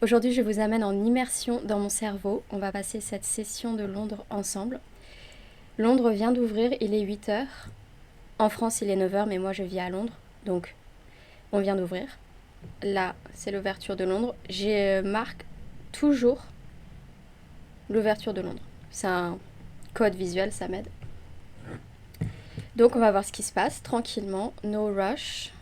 Aujourd'hui, je vous amène en immersion dans mon cerveau. On va passer cette session de Londres ensemble. Londres vient d'ouvrir, il est 8 heures. En France, il est 9 heures, mais moi, je vis à Londres. Donc, on vient d'ouvrir. Là, c'est l'ouverture de Londres. Je marque toujours l'ouverture de Londres. C'est un code visuel, ça m'aide. Donc, on va voir ce qui se passe tranquillement. No rush.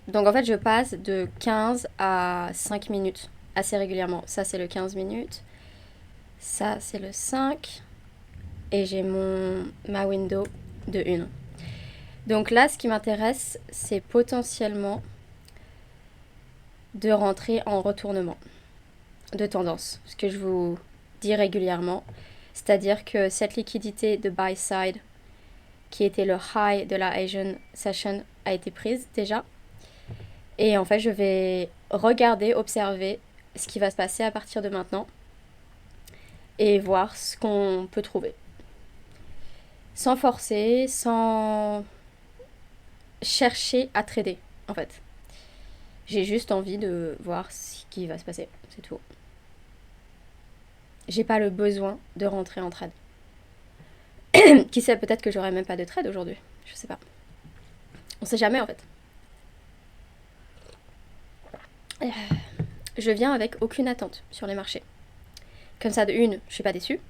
Donc, en fait, je passe de 15 à 5 minutes assez régulièrement. Ça, c'est le 15 minutes. Ça, c'est le 5. Et j'ai ma window de 1. Donc là, ce qui m'intéresse, c'est potentiellement de rentrer en retournement de tendance, ce que je vous dis régulièrement. C'est-à-dire que cette liquidité de buy side, qui était le high de la Asian session, a été prise déjà. Et en fait, je vais regarder, observer ce qui va se passer à partir de maintenant et voir ce qu'on peut trouver. Sans forcer, sans chercher à trader, en fait. J'ai juste envie de voir ce qui va se passer, c'est tout. J'ai pas le besoin de rentrer en trade. Qui sait, peut-être que j'aurai même pas de trade aujourd'hui, je sais pas. On sait jamais en fait. Je viens avec aucune attente sur les marchés. Comme ça, de une, je suis pas déçue.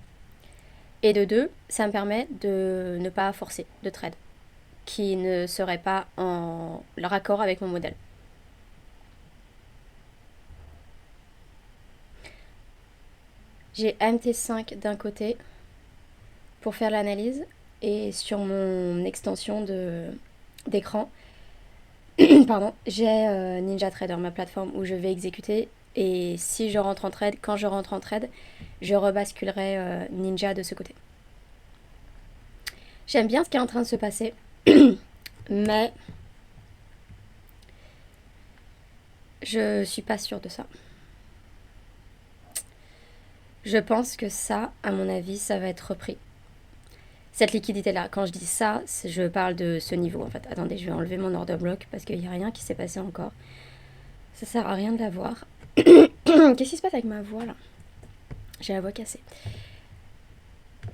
Et de deux, ça me permet de ne pas forcer de trade qui ne serait pas en raccord avec mon modèle. J'ai MT5 d'un côté pour faire l'analyse et sur mon extension d'écran, pardon, j'ai Ninja Trader, ma plateforme où je vais exécuter. Et si je rentre en trade, quand je rentre en trade, je rebasculerai Ninja de ce côté. J'aime bien ce qui est en train de se passer, mais je suis pas sûre de ça. Je pense que ça, à mon avis, ça va être repris. Cette liquidité-là, quand je dis ça, je parle de ce niveau en fait. Attendez, je vais enlever mon order block parce qu'il n'y a rien qui s'est passé encore. Ça sert à rien de la voir. Qu'est-ce qui se passe avec ma voix là? J'ai la voix cassée.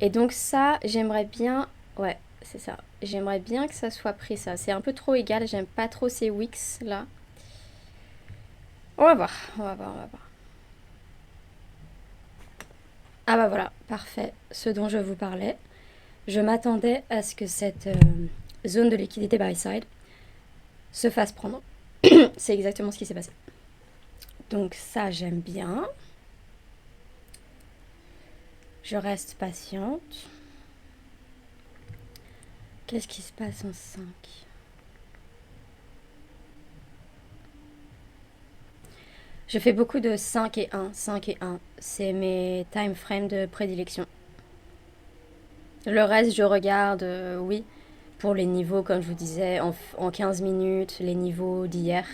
Et donc ça, j'aimerais bien... Ouais, c'est ça. J'aimerais bien que ça soit pris ça. C'est un peu trop égal, j'aime pas trop ces wicks là. On va voir, on va voir, on va voir. Ah bah voilà, parfait. Ce dont je vous parlais. Je m'attendais à ce que cette zone de liquidité buy side se fasse prendre. C'est exactement ce qui s'est passé. Donc ça, j'aime bien. Je reste patiente. Qu'est-ce qui se passe en 5? Je fais beaucoup de 5 et 1, 5 et 1. C'est mes time frames de prédilection. Le reste, je regarde, oui, pour les niveaux, comme je vous disais, en 15 minutes, les niveaux d'hier.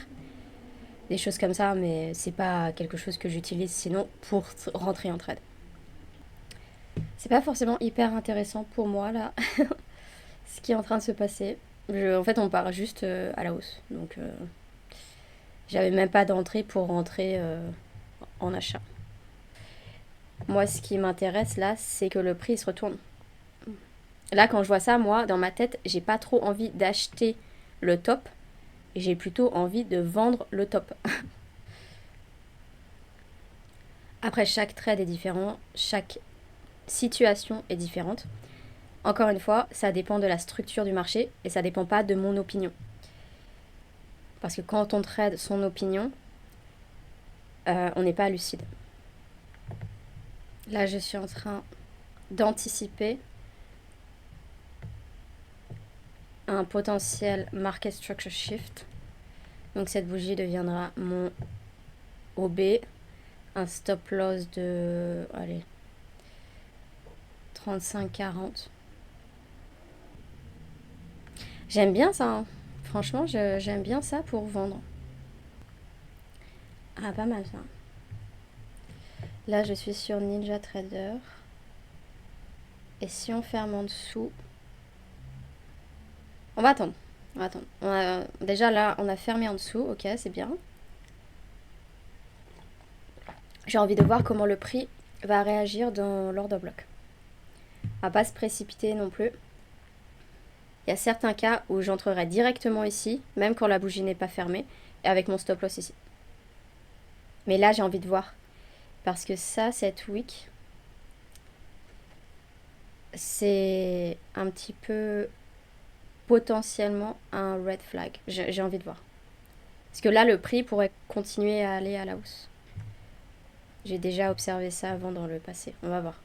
Des choses comme ça, mais c'est pas quelque chose que j'utilise sinon pour rentrer en trade. C'est pas forcément hyper intéressant pour moi là, ce qui est en train de se passer. En fait, on part juste à la hausse. Donc, j'avais même pas d'entrée pour rentrer en achat. Moi, ce qui m'intéresse là, c'est que le prix se retourne. Là, quand je vois ça, moi, dans ma tête, j'ai pas trop envie d'acheter le top. J'ai plutôt envie de vendre le top. Après, chaque trade est différent, chaque situation est différente. Encore une fois, ça dépend de la structure du marché et ça dépend pas de mon opinion. Parce que quand on trade son opinion, on n'est pas lucide. Là, je suis en train d'anticiper un potentiel market structure shift. Donc cette bougie deviendra mon OB, un stop loss de, allez, 35-40. J'aime bien ça, hein. Franchement, j'aime bien ça pour vendre. Ah, pas mal ça. Là, je suis sur Ninja Trader. Et si on ferme en dessous... On va attendre. On va attendre. Déjà là, on a fermé en dessous. Ok, c'est bien. J'ai envie de voir comment le prix va réagir dans l'order block. À pas se précipiter non plus. Il y a certains cas où j'entrerai directement ici, même quand la bougie n'est pas fermée, et avec mon stop loss ici. Mais là, j'ai envie de voir. Parce que ça, cette wick, c'est un petit peu potentiellement un red flag. J'ai envie de voir. Parce que là, le prix pourrait continuer à aller à la hausse. J'ai déjà observé ça avant dans le passé. On va voir.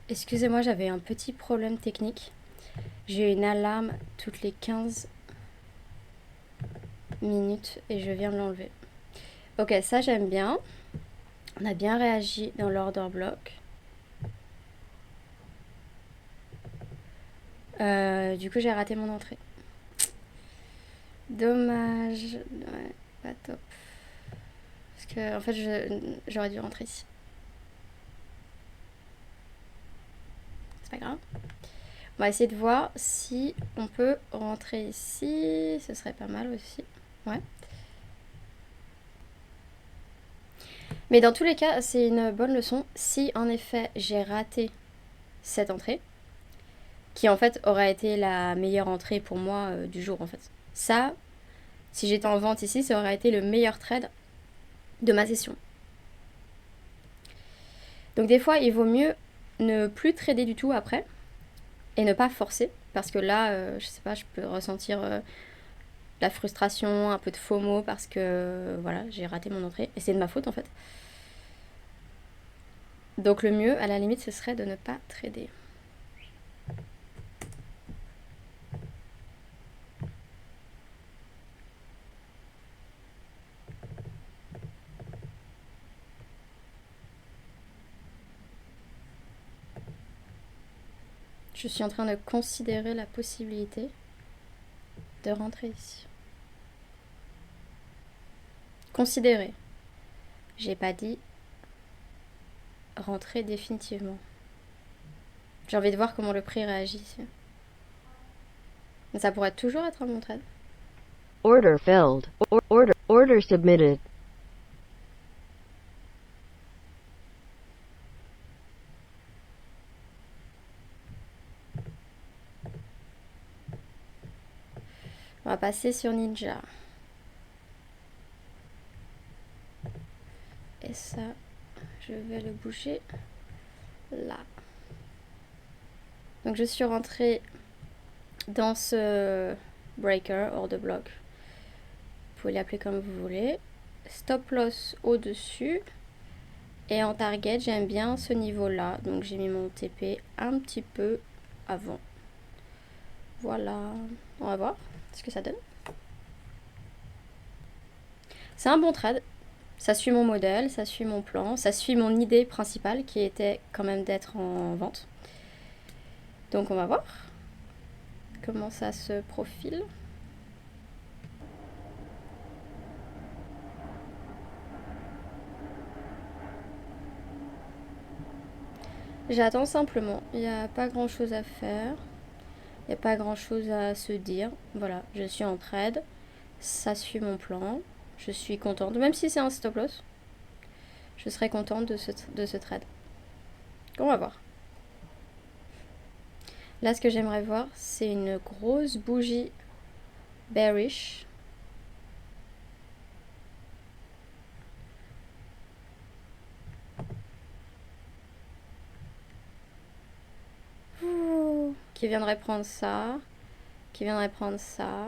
Excusez-moi, j'avais un petit problème technique. J'ai une alarme toutes les 15 minutes et je viens de l'enlever. Ok, ça j'aime bien. On a bien réagi dans l'order block. Du coup, j'ai raté mon entrée. Dommage. Ouais, pas top. Parce que, en fait, j'aurais dû rentrer ici. C'est pas grave. On va essayer de voir si on peut rentrer ici. Ce serait pas mal aussi. Ouais. Mais dans tous les cas, c'est une bonne leçon. Si en effet j'ai raté cette entrée, qui en fait aurait été la meilleure entrée pour moi du jour en fait. Ça, si j'étais en vente ici, ça aurait été le meilleur trade de ma session. Donc des fois, il vaut mieux ne plus trader du tout après et ne pas forcer. Parce que là, je sais pas, je peux ressentir la frustration, un peu de FOMO parce que voilà, j'ai raté mon entrée. Et c'est de ma faute en fait. Donc le mieux, à la limite, ce serait de ne pas trader. Je suis en train de considérer la possibilité de rentrer ici. Considérer. J'ai pas dit rentrer définitivement. J'ai envie de voir comment le prix réagit ici. Mais ça pourrait toujours être un bon trade. Order filled. Order submitted. On va passer sur Ninja. Et ça, je vais le bouger là. Donc je suis rentrée dans ce breaker hors de bloc. Vous pouvez l'appeler comme vous voulez. Stop loss au-dessus. Et en target, j'aime bien ce niveau-là. Donc j'ai mis mon TP un petit peu avant. Voilà. On va voir ce que ça donne. C'est un bon trade. Ça suit mon modèle, ça suit mon plan, ça suit mon idée principale qui était quand même d'être en vente. Donc on va voir comment ça se profile. J'attends simplement. Il n'y a pas grand chose à faire. Il n'y a pas grand chose à se dire. Voilà, je suis en trade. Ça suit mon plan. Je suis contente. Même si c'est un stop loss, je serai contente de ce trade. On va voir. Là, ce que j'aimerais voir, c'est une grosse bougie bearish. Qui viendrait prendre ça. Qui viendrait prendre ça.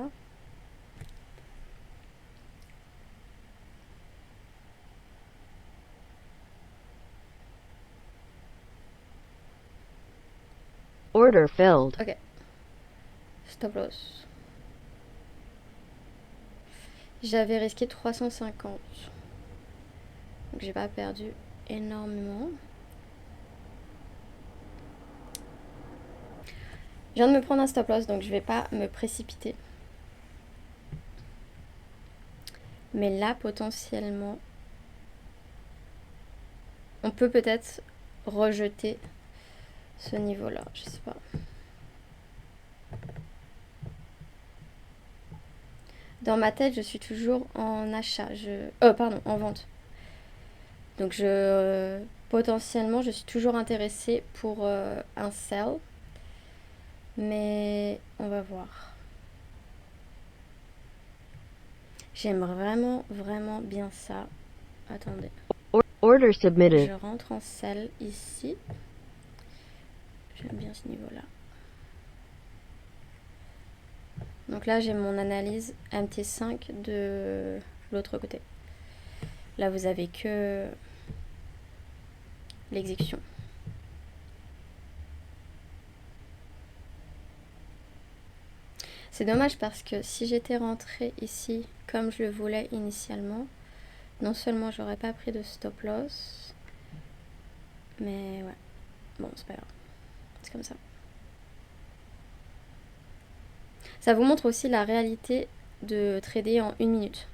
Order filled. Ok. Stop loss. J'avais risqué 350. Donc j'ai pas perdu énormément. Je viens de me prendre un stop loss, donc je vais pas me précipiter. Mais là, potentiellement, on peut peut-être rejeter ce niveau-là. Je sais pas. Dans ma tête, je suis toujours en achat. Pardon, en vente. Donc potentiellement, je suis toujours intéressée pour un sell. Mais on va voir. J'aime vraiment, vraiment bien ça. Attendez. Order submitted. Je rentre en sell ici. J'aime bien ce niveau-là. Donc là, j'ai mon analyse MT5 de l'autre côté. Là, vous avez que l'exécution. C'est dommage parce que si j'étais rentrée ici comme je le voulais initialement, non seulement j'aurais pas pris de stop loss, mais ouais, bon c'est pas grave, c'est comme ça. Ça vous montre aussi la réalité de trader en 1 minute.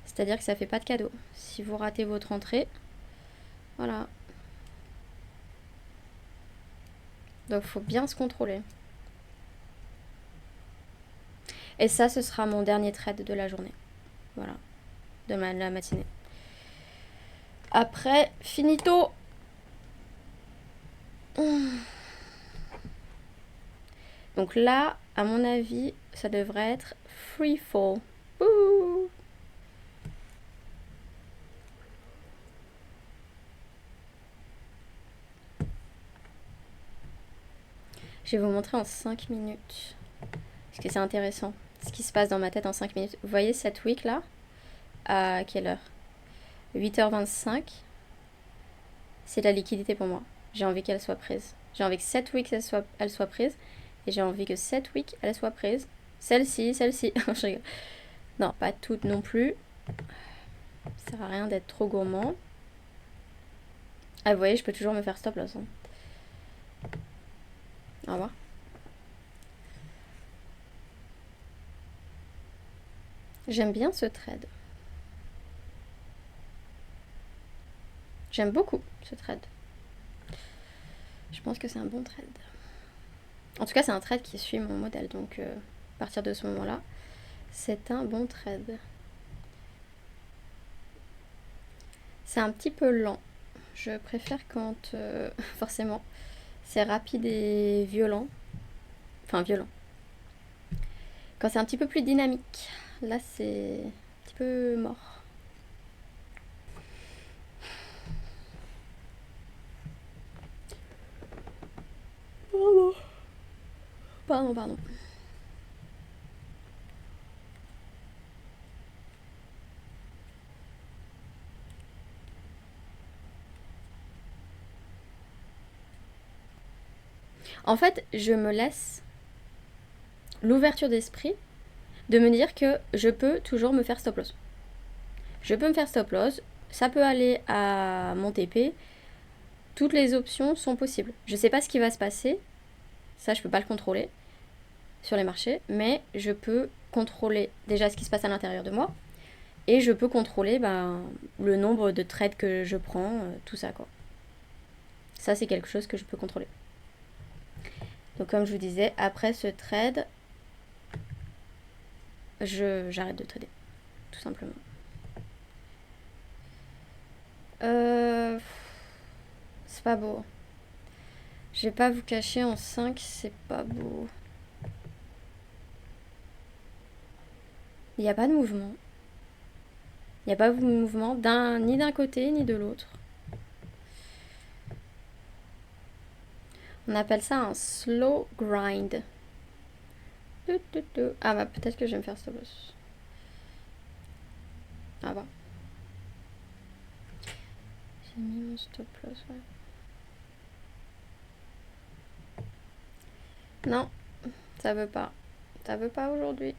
C'est-à-dire que ça fait pas de cadeau. Si vous ratez votre entrée, voilà. Donc faut bien se contrôler. Et ça, ce sera mon dernier trade de la journée. Voilà. De la matinée. Après, finito. Donc là, à mon avis, ça devrait être free fall. Ouh. Je vais vous montrer en 5 minutes. Parce que c'est intéressant. Ce qui se passe dans ma tête en 5 minutes. Vous voyez cette wick là? À quelle heure? 8h25. C'est la liquidité pour moi. J'ai envie qu'elle soit prise. J'ai envie que cette wick elle soit prise. Et j'ai envie que cette wick elle soit prise. Celle-ci. Je rigole. Non, pas toutes non plus. Ça sert à rien d'être trop gourmand. Ah, vous voyez, je peux toujours me faire stop loss. Hein. Au revoir. J'aime bien ce trade. J'aime beaucoup ce trade. Je pense que c'est un bon trade. En tout cas, c'est un trade qui suit mon modèle. Donc, à partir de ce moment-là, c'est un bon trade. C'est un petit peu lent. Je préfère quand, forcément, c'est rapide et violent. Enfin, violent. Quand c'est un petit peu plus dynamique. Là, c'est un petit peu mort. Pardon. En fait, je me laisse l'ouverture d'esprit de me dire que je peux toujours me faire stop loss. Je peux me faire stop loss, ça peut aller à mon TP, toutes les options sont possibles. Je sais pas ce qui va se passer, ça je peux pas le contrôler sur les marchés, mais je peux contrôler déjà ce qui se passe à l'intérieur de moi et je peux contrôler le nombre de trades que je prends, tout ça quoi. Ça c'est quelque chose que je peux contrôler. Donc comme je vous disais, après ce trade, j'arrête de trader, tout simplement. C'est pas beau. Je vais pas vous cacher, en 5, c'est pas beau. Il n'y a pas de mouvement. Il n'y a pas de mouvement ni d'un côté ni de l'autre. On appelle ça un slow grind. Ah bah peut-être que je vais me faire stop loss. Ah bah. J'ai mis mon stop loss, ouais. Non, ça veut pas. Ça veut pas aujourd'hui.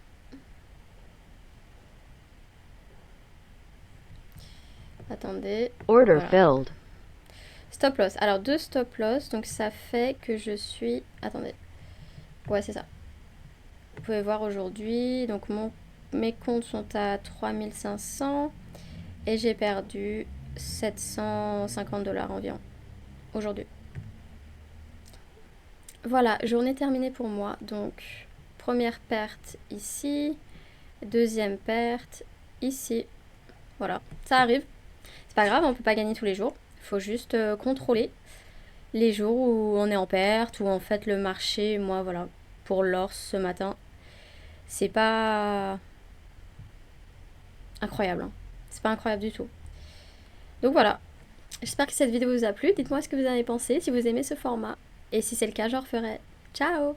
Attendez. Order Voilà. filled. Stop loss. Alors 2 stop loss, donc ça fait que je suis... Attendez. Ouais, c'est ça. Vous pouvez voir aujourd'hui, donc mes comptes sont à 3500 et j'ai perdu 750 $ environ aujourd'hui. Voilà, journée terminée pour moi. Donc, première perte ici, deuxième perte ici. Voilà, ça arrive. C'est pas grave, on peut pas gagner tous les jours. Il faut juste contrôler les jours où on est en perte, ou en fait le marché, moi voilà, pour l'or ce matin, c'est pas incroyable. Hein. C'est pas incroyable du tout. Donc voilà, j'espère que cette vidéo vous a plu. Dites-moi ce que vous en avez pensé, si vous aimez ce format. Et si c'est le cas, je referai. Ciao!